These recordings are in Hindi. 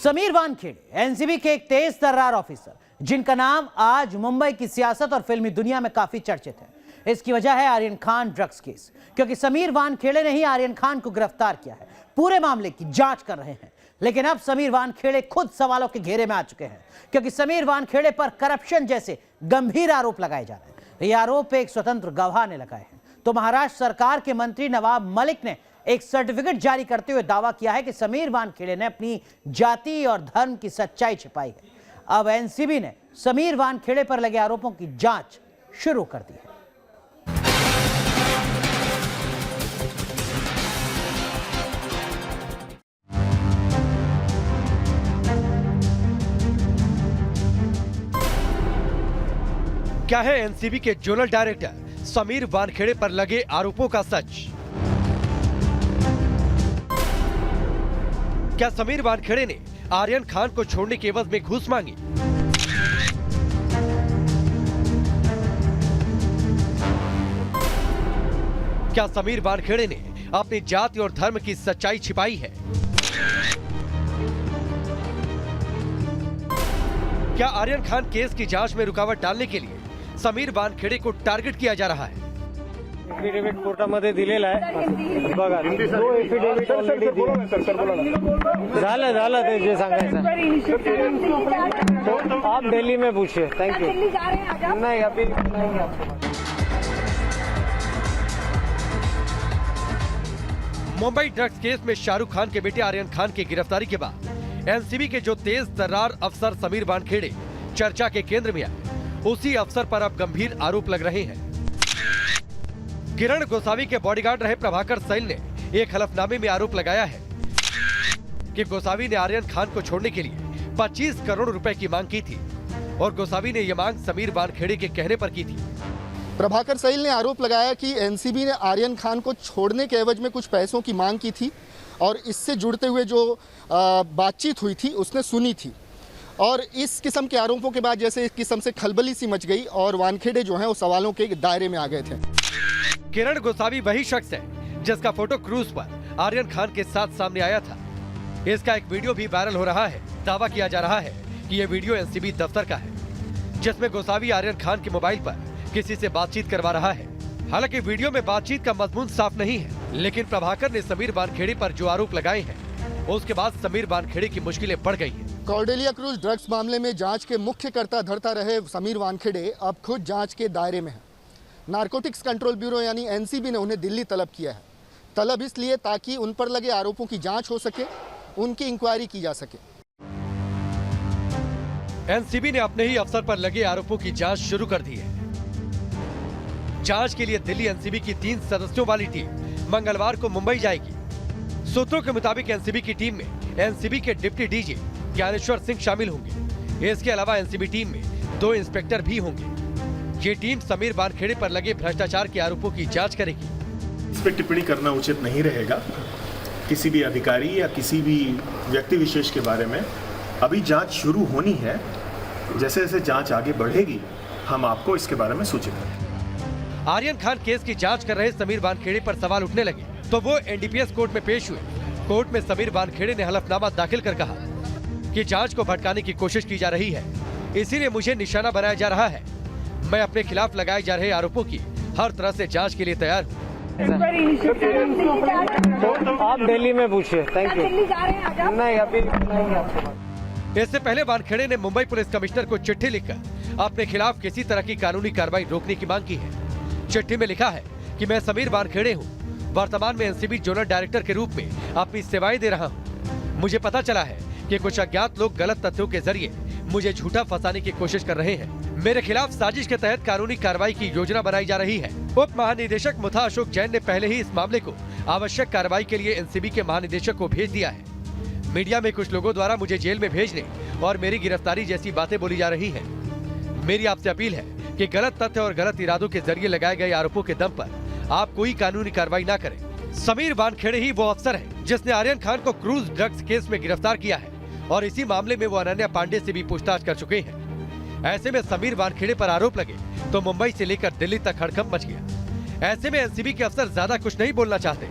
समीर वानखेड़े एनसीबी के एक तेज तर्रार ऑफिसर, जिनका नाम आज मुंबई की सियासत और फिल्मी दुनिया में काफी चर्चित है। इसकी वजह है आर्यन खान ड्रग्स केस, क्योंकि समीर वानखेड़े ने ही आर्यन खान को गिरफ्तार किया है। पूरे मामले की जांच कर रहे हैं, लेकिन अब समीर वानखेड़े खुद सवालों के घेरे में आ चुके हैं, क्योंकि समीर वानखेड़े पर करप्शन जैसे गंभीर आरोप लगाए जा रहे हैं। ये आरोप एक स्वतंत्र गवाह ने लगाए हैं। तो महाराष्ट्र सरकार के मंत्री नवाब मलिक ने एक सर्टिफिकेट जारी करते हुए दावा किया है कि समीर वानखेड़े ने अपनी जाति और धर्म की सच्चाई छिपाई है। अब एनसीबी ने समीर वानखेड़े पर लगे आरोपों की जांच शुरू कर दी है। क्या है एनसीबी के जोनल डायरेक्टर समीर वानखेड़े पर लगे आरोपों का सच? क्या समीर वानखेड़े ने आर्यन खान को छोड़ने के एवज में घूस मांगी? क्या समीर वानखेड़े ने अपनी जाति और धर्म की सच्चाई छिपाई है? क्या आर्यन खान केस की जांच में रुकावट डालने के लिए समीर वानखेड़े को टारगेट किया जा रहा है? एफिडेविट कोर्टामध्ये दिलेला आहे बघा, तो एफिडेविट ऑलरेडी झालं ते जे सांगायचं तो आप दिल्ली में पूछिए। Thank you. नहीं अभी नहीं आपको। मुंबई ड्रग्स केस में शाहरुख खान के बेटे आर्यन खान की गिरफ्तारी के बाद एनसीबी के जो तेज तर्रार अफसर समीर वानखेड़े चर्चा के केंद्र में आए, उसी अफसर पर अब गंभीर आरोप लग रहे हैं। किरण गोसावी के बॉडीगार्ड रहे प्रभाकर सैल ने एक हलफनामे में आरोप लगाया है कि गोसावी ने आर्यन खान को छोड़ने के लिए 25 करोड़ रुपए की मांग की थी और गोसावी ने यह मांग समीर वानखेड़े के कहने पर की थी। प्रभाकर सैल ने आरोप लगाया कि एनसीबी ने आर्यन खान को छोड़ने के एवज में कुछ पैसों की मांग की थी और इससे जुड़ते हुए जो बातचीत हुई थी उसने सुनी थी। और इस किस्म के आरोपों के बाद जैसे इस किस्म से खलबली सी मच गई और वानखेड़े जो हैं वो सवालों के दायरे में आ गए थे। किरण गोसावी वही शख्स है जिसका फोटो क्रूज पर आर्यन खान के साथ सामने आया था। इसका एक वीडियो भी वायरल हो रहा है। दावा किया जा रहा है कि यह वीडियो एनसीबी दफ्तर का है, जिसमें गोसावी आर्यन खान के मोबाइल पर किसी से बातचीत करवा रहा है। हालांकि वीडियो में बातचीत का मजमून साफ नहीं है, लेकिन प्रभाकर ने समीर वानखेड़े पर जो आरोप लगाए हैं उसके बाद समीर वानखेड़े की मुश्किलें बढ़ गई हैं। कॉर्डेलिया क्रूज ड्रग्स मामले में जांच के मुख्य कर्ता धर्ता रहे समीर वानखेड़े अब खुद जांच के दायरे में हैं। नारकोटिक्स कंट्रोल ब्यूरो यानी एनसीबी ने उन्हें दिल्ली तलब किया है। तलब इसलिए ताकि उन पर लगे आरोपों की जांच हो सके, उनकी इंक्वायरी की जा सके। एनसीबी ने अपने ही अफसर पर लगे आरोपों की जांच शुरू कर दी है। जांच के लिए दिल्ली एनसीबी की 3 सदस्यों वाली टीम मंगलवार को मुंबई जाएगी। सूत्रों के मुताबिक एनसीबी की टीम में एनसीबी के डिप्टी डीजी ज्ञानेश्वर सिंह शामिल होंगे। इसके अलावा एनसीबी टीम में 2 इंस्पेक्टर भी होंगे। ये टीम समीर वानखेड़े पर लगे भ्रष्टाचार के आरोपों की जांच करेगी। इस पर टिप्पणी करना उचित नहीं रहेगा। किसी भी अधिकारी या किसी भी व्यक्ति विशेष के बारे में अभी जांच शुरू होनी है। जैसे जैसे जांच आगे बढ़ेगी हम आपको इसके बारे में सूचित करेंगे। आर्यन खान केस की जांच कर रहे समीर वानखेड़े पर सवाल उठने लगे तो वो एनडीपीएस कोर्ट में पेश हुए। कोर्ट में समीर वानखेड़े ने हलफनामा दाखिल कर कहा कि जांच को भटकाने की कोशिश की जा रही है, इसीलिए मुझे निशाना बनाया जा रहा है। मैं अपने खिलाफ लगाए जा रहे आरोपों की हर तरह से जांच के लिए तैयार हूँ। तो आप दिल्ली में पूछिए। Thank you. नहीं अभी नहीं आपको। इससे पहले वानखेड़े ने मुंबई पुलिस कमिश्नर को चिट्ठी लिखकर अपने खिलाफ किसी तरह की कानूनी कार्रवाई रोकने की मांग की है। चिट्ठी में लिखा है कि मैं समीर वानखेड़े हूँ, वर्तमान में एनसीबी जोनल डायरेक्टर के रूप में अपनी सेवाएं दे रहा हूँ। मुझे पता चला है कि कुछ अज्ञात लोग गलत तथ्यों के जरिए मुझे झूठा फंसाने की कोशिश कर रहे हैं। मेरे खिलाफ साजिश के तहत कानूनी कार्रवाई की योजना बनाई जा रही है। उप महानिदेशक मुथा अशोक जैन ने पहले ही इस मामले को आवश्यक कार्रवाई के लिए एनसीबी के महानिदेशक को भेज दिया है। मीडिया में कुछ लोगों द्वारा मुझे जेल में भेजने और मेरी गिरफ्तारी जैसी बातें बोली जा रही है। मेरी आपसे अपील है कि गलत तथ्य और गलत इरादों के जरिए लगाए गए आरोपों के दम पर आप कोई कानूनी कार्रवाई न करें। समीर वानखेड़े ही वो अफसर है जिसने आर्यन खान को क्रूज ड्रग्स केस में गिरफ्तार किया है और इसी मामले में वो अनन्या पांडे से भी पूछताछ कर चुके हैं। ऐसे में समीर वानखेड़े पर आरोप लगे तो मुंबई से लेकर दिल्ली तक हड़कंप मच गया। ऐसे में एनसीबी के अफसर ज्यादा कुछ नहीं बोलना चाहते।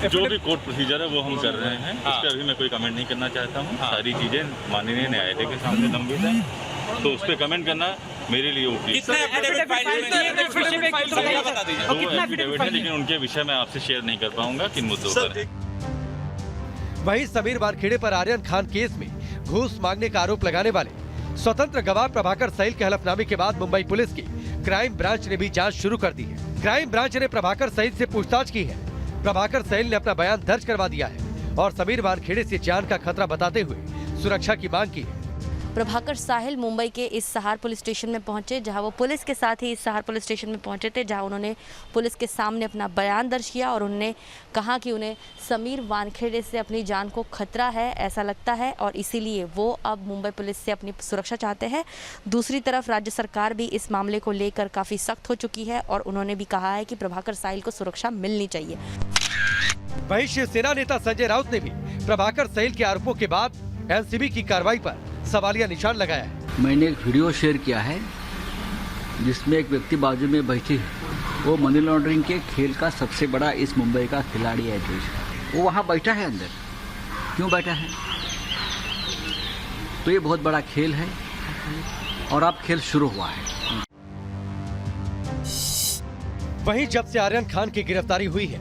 जो भी कोर्ट प्रोसीजर है वो हम कर रहे हैं। इस पर अभी मैं कोई कमेंट नहीं करना चाहता हूँ। सारी चीजें माननीय न्यायालय के सामने लंबित है, तो उस पर कमेंट करना मेरे लिए उपयुक्त है। एफिडेविट है, लेकिन उनके विषय में आपसे शेयर नहीं कर पाऊंगा किन मुद्दों पर है। वहीं समीर वानखेड़े पर आर्यन खान केस में घूस मांगने का आरोप लगाने वाले स्वतंत्र गवाह प्रभाकर सैल के हलफनामे के बाद मुंबई पुलिस की क्राइम ब्रांच ने भी जांच शुरू कर दी है। क्राइम ब्रांच ने प्रभाकर सैल से पूछताछ की है। प्रभाकर सैल ने अपना बयान दर्ज करवा दिया है और समीर वानखेड़े से जान का खतरा बताते हुए सुरक्षा की मांग की है। प्रभाकर साहिल मुंबई के इस सहार पुलिस स्टेशन में पहुंचे, जहां वो पुलिस के साथ ही इस सहार पुलिस स्टेशन में पहुंचे थे, जहां उन्होंने पुलिस के सामने अपना बयान दर्ज किया और उन्होंने कहा कि उन्हें समीर वानखेड़े से अपनी जान को खतरा है, ऐसा लगता है, और इसीलिए वो अब मुंबई पुलिस से अपनी सुरक्षा चाहते हैं। दूसरी तरफ राज्य सरकार भी इस मामले को लेकर काफ़ी सख्त हो चुकी है और उन्होंने भी कहा है कि प्रभाकर साहिल को सुरक्षा मिलनी चाहिए। वहीं शिवसेना नेता संजय राउत ने भी प्रभाकर सैल के आरोपों के बाद एनसीबी की कार्रवाई पर सवालिया निशान लगाया है। मैंने एक वीडियो शेयर किया है जिसमें एक व्यक्ति बाजू में बैठी है, वो मनी लॉन्ड्रिंग के खेल का सबसे बड़ा इस मुंबई का खिलाड़ी है। वो वहाँ बैठा है अंदर, क्यों बैठा है? तो ये बहुत बड़ा खेल है और अब खेल शुरू हुआ है। वहीं जब से आर्यन खान की गिरफ्तारी हुई है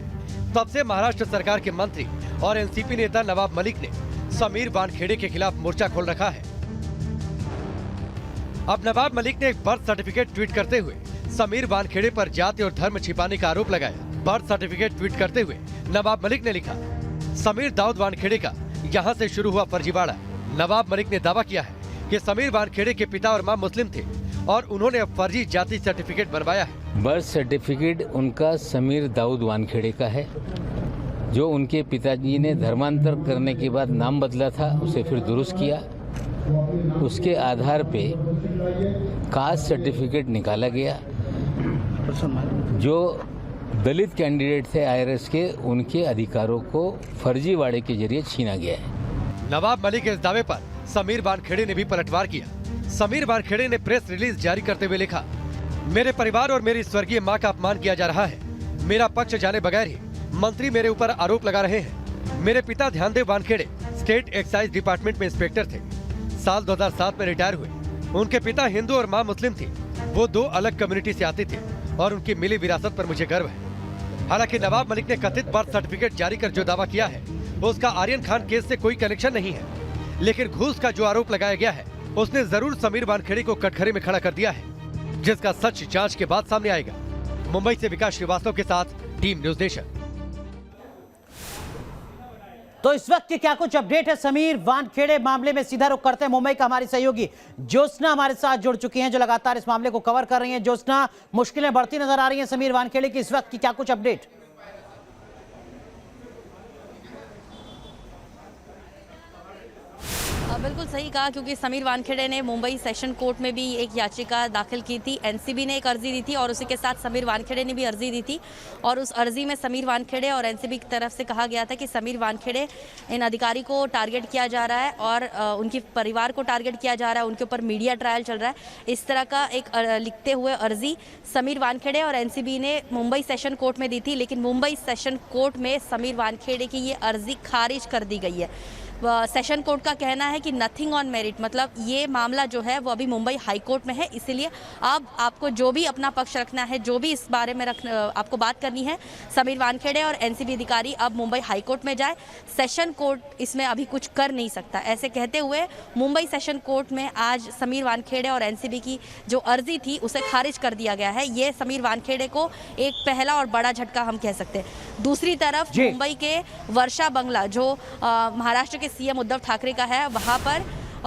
तब से महाराष्ट्र सरकार के मंत्री और एनसीपी नेता नवाब मलिक ने समीर वानखेड़े के खिलाफ मोर्चा खोल रखा है। अब नवाब मलिक ने एक बर्थ सर्टिफिकेट ट्वीट करते हुए समीर वानखेड़े पर जाति और धर्म छिपाने का आरोप लगाया। बर्थ सर्टिफिकेट ट्वीट करते हुए नवाब मलिक ने लिखा, समीर दाऊद वानखेड़े का यहाँ से शुरू हुआ फर्जीवाड़ा। नवाब मलिक ने दावा किया है कि समीर वानखेड़े के पिता और मां मुस्लिम थे और उन्होंने अब फर्जी जाति सर्टिफिकेट बनवाया है। बर्थ सर्टिफिकेट उनका समीर दाऊद वानखेड़े का है, जो उनके पिताजी ने धर्मांतर करने के बाद नाम बदला था, उसे फिर दुरुस्त किया। उसके आधार पे कास्ट सर्टिफिकेट निकाला गया। जो दलित कैंडिडेट थे आईआरएस के, उनके अधिकारों को फर्जीवाड़े के जरिए छीना गया है। नवाब मलिक के इस दावे पर समीर वानखेड़े ने भी पलटवार किया। समीर वानखेड़े ने प्रेस रिलीज जारी करते हुए लिखा, मेरे परिवार और मेरी स्वर्गीय मां का अपमान किया जा रहा है। मेरा पक्ष जाने बगैर ही मंत्री मेरे ऊपर आरोप लगा रहे हैं। मेरे पिता ध्यानदेव वानखेड़े स्टेट एक्साइज डिपार्टमेंट में इंस्पेक्टर थे। साल 2007 में रिटायर हुए। उनके पिता हिंदू और मां मुस्लिम थी। वो दो अलग कम्युनिटी से आते थे और उनकी मिली विरासत पर मुझे गर्व है। हालांकि नवाब मलिक ने कथित बर्थ सर्टिफिकेट जारी कर जो दावा किया है उसका आर्यन खान केस से कोई कनेक्शन नहीं है, लेकिन घूस का जो आरोप लगाया गया है उसने जरूर समीर वानखेड़े को कटघरे में खड़ा कर दिया है, जिसका सच जांच के बाद सामने आएगा। मुंबई से विकास श्रीवास्तव के साथ टीम न्यूज नेशन। तो इस वक्त के क्या कुछ अपडेट है समीर वानखेड़े मामले में, सीधा रुख करते हैं मुंबई का हमारी सहयोगी ज्योत्सना हमारे साथ जुड़ चुकी हैं, जो लगातार इस मामले को कवर कर रही हैं। ज्योत्सना, मुश्किलें बढ़ती नजर आ रही हैं समीर वानखेड़े की, इस वक्त की क्या कुछ अपडेट? बिल्कुल सही कहा, क्योंकि समीर वानखेड़े ने मुंबई सेशन कोर्ट में भी एक याचिका दाखिल की थी। एनसीबी ने एक अर्जी दी थी और उसी के साथ समीर वानखेड़े ने भी अर्जी दी थी, और उस अर्जी में समीर वानखेड़े और एनसीबी की तरफ से कहा गया था कि समीर वानखेड़े इन अधिकारी को टारगेट किया जा रहा है और उनके परिवार को टारगेट किया जा रहा है, उनके ऊपर मीडिया ट्रायल चल रहा है। इस तरह का एक लिखते हुए अर्जी समीर वानखेड़े और एनसीबी ने मुंबई सेशन कोर्ट में दी थी, लेकिन मुंबई सेशन कोर्ट में समीर वानखेड़े की ये अर्जी खारिज कर दी गई है। सेशन कोर्ट का कहना है कि नथिंग ऑन मेरिट, मतलब ये मामला जो है वो अभी मुंबई हाई कोर्ट में है, इसीलिए अब आपको जो भी अपना पक्ष रखना है, जो भी इस बारे में आपको बात करनी है, समीर वानखेड़े और एनसीबी अधिकारी अब मुंबई हाई कोर्ट में जाए। सेशन कोर्ट इसमें अभी कुछ कर नहीं सकता, ऐसे कहते हुए मुंबई सेशन कोर्ट में आज समीर वानखेड़े और एनसीबी की जो अर्जी थी उसे खारिज कर दिया गया है। ये समीर वानखेड़े को एक पहला और बड़ा झटका हम कह सकते हैं। दूसरी तरफ मुंबई के वर्षा बंगला, जो महाराष्ट्र के सीएम उद्धव ठाकरे का है, वहां पर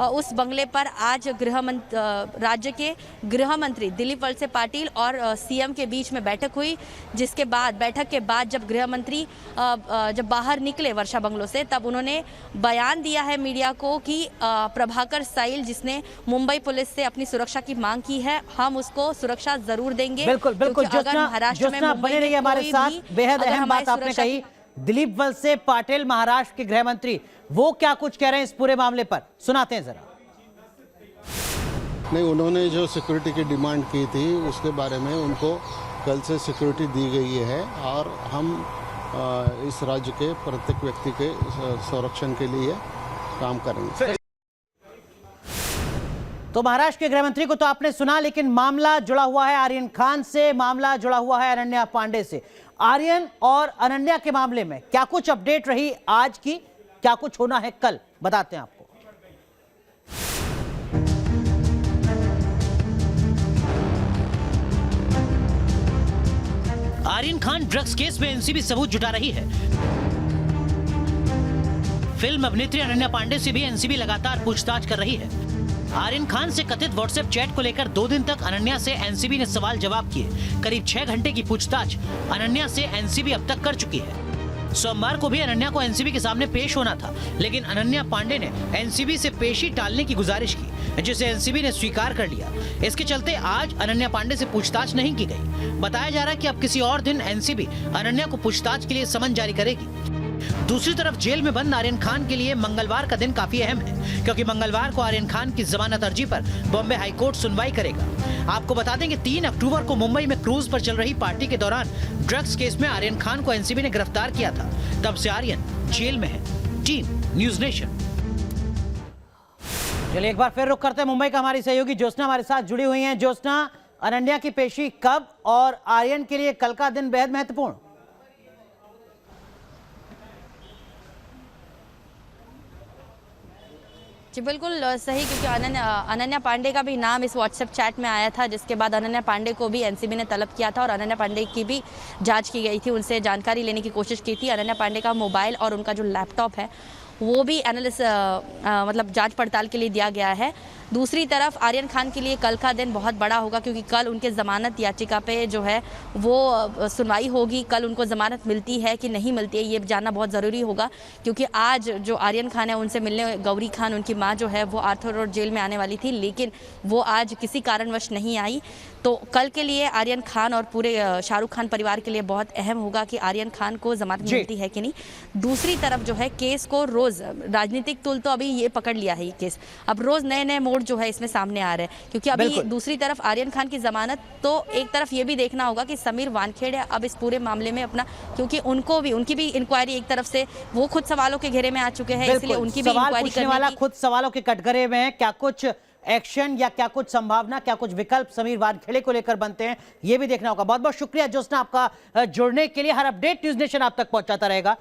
उस बंगले पर आज राज्य के गृह मंत्री दिलीप वलसे पाटिल और सीएम के बीच में बैठक हुई, जिसके बाद बैठक के बाद जब गृह मंत्री जब बाहर निकले वर्षा बंगलों से, तब उन्होंने बयान दिया है मीडिया को कि प्रभाकर सैल जिसने मुंबई पुलिस से अपनी सुरक्षा की मांग की है, हम उसको सुरक्षा जरूर देंगे। बिल्कुल बिल्कुल, महाराष्ट्र में बने रहिए हमारे साथ। बेहद अहम बात आपने कही। दिलीप वलसे पाटिल महाराष्ट्र के गृह मंत्री, वो क्या कुछ कह रहे हैं इस पूरे मामले पर, सुनाते हैं जरा। नहीं, उन्होंने जो सिक्योरिटी की डिमांड की थी उसके बारे में उनको कल से सिक्योरिटी दी गई है और हम इस राज्य के प्रत्येक व्यक्ति के संरक्षण के लिए काम करेंगे। तो महाराष्ट्र के गृह मंत्री को तो आपने सुना, लेकिन मामला जुड़ा हुआ है आर्यन खान से, मामला जुड़ा हुआ है अनन्या पांडे से। आर्यन और अनन्या के मामले में क्या कुछ अपडेट रही आज की, क्या कुछ होना है कल, बताते हैं आपको। आर्यन खान ड्रग्स केस में एनसीबी सबूत जुटा रही है। फिल्म अभिनेत्री अनन्या पांडे से भी एनसीबी लगातार पूछताछ कर रही है। आर्यन खान से कथित व्हाट्सएप चैट को लेकर 2 दिन तक अनन्या से एनसीबी ने सवाल जवाब किए। करीब 6 घंटे की पूछताछ अनन्या से एनसीबी अब तक कर चुकी है। सोमवार को भी अनन्या को एनसीबी के सामने पेश होना था, लेकिन अनन्या पांडे ने एनसीबी से पेशी टालने की गुजारिश की, जिसे एनसीबी ने स्वीकार कर लिया। इसके चलते आज अनन्या पांडे से पूछताछ नहीं की गई। बताया जा रहा है कि अब किसी और दिन एनसीबी अनन्या को पूछताछ के लिए समन जारी करेगी। दूसरी तरफ जेल में बंद आर्यन खान के लिए मंगलवार का दिन काफी अहम है, क्योंकि मंगलवार को आर्यन खान की जमानत अर्जी पर बॉम्बे हाईकोर्ट सुनवाई करेगा। आपको बता दें कि 3 अक्टूबर को मुंबई में क्रूज पर चल रही पार्टी के दौरान ड्रग्स केस में आर्यन खान को एनसीबी ने गिरफ्तार किया था। तब से आर्यन जेल में है। Team news nation. चलिए एक बार फिर रुक करते हैं मुंबई का। हमारी सहयोगी ज्योत्सना हमारे साथ जुड़ी हुई हैं। ज्योत्सना, अनन्या की पेशी कब और आर्यन के लिए कल का दिन बेहद महत्वपूर्ण? जी बिल्कुल सही, क्योंकि अनन्या पांडे का भी नाम इस व्हाट्सएप चैट में आया था, जिसके बाद अनन्या पांडे को भी एनसीबी ने तलब किया था और अनन्या पांडे की भी जांच की गई थी। उनसे जानकारी लेने की कोशिश की थी। अनन्या पांडे का मोबाइल और उनका जो लैपटॉप है वो भी मतलब जांच पड़ताल के लिए दिया गया है। दूसरी तरफ आर्यन खान के लिए कल का दिन बहुत बड़ा होगा, क्योंकि कल उनके ज़मानत याचिका पे जो है वो सुनवाई होगी। कल उनको ज़मानत मिलती है कि नहीं मिलती है, ये जानना बहुत ज़रूरी होगा, क्योंकि आज जो आर्यन खान है उनसे मिलने गौरी खान, उनकी माँ जो है वो आर्थर रोड जेल में आने वाली थी, लेकिन वो आज किसी कारणवश नहीं आई। तो कल के लिए आर्यन खान और पूरे शाहरुख खान परिवार के लिए बहुत अहम होगा कि आर्यन खान को जमानत मिलती है कि नहीं। दूसरी तरफ जो है केस को रोज राजनीतिक तुल तो अभी ये पकड़ लिया है ये केस, अब रोज नए नए मोड़ जो है इसमें सामने आ रहे हैं, क्योंकि अभी दूसरी तरफ आर्यन खान की जमानत, तो एक तरफ ये भी देखना होगा कि समीर वानखेड़े अब इस पूरे मामले में अपना, क्योंकि उनकी भी इंक्वायरी एक तरफ से वो खुद सवालों के घेरे में आ चुके हैं, इसलिए उनकी भी इंक्वायरी करने वाला खुद सवालों के कटघरे में है। क्या कुछ एक्शन या क्या कुछ संभावना, क्या कुछ विकल्प समीर वानखेड़े को लेकर बनते हैं, ये भी देखना होगा। बहुत बहुत शुक्रिया ज्योत्सना आपका जुड़ने के लिए। हर अपडेट न्यूज नेशन आप तक पहुंचाता रहेगा।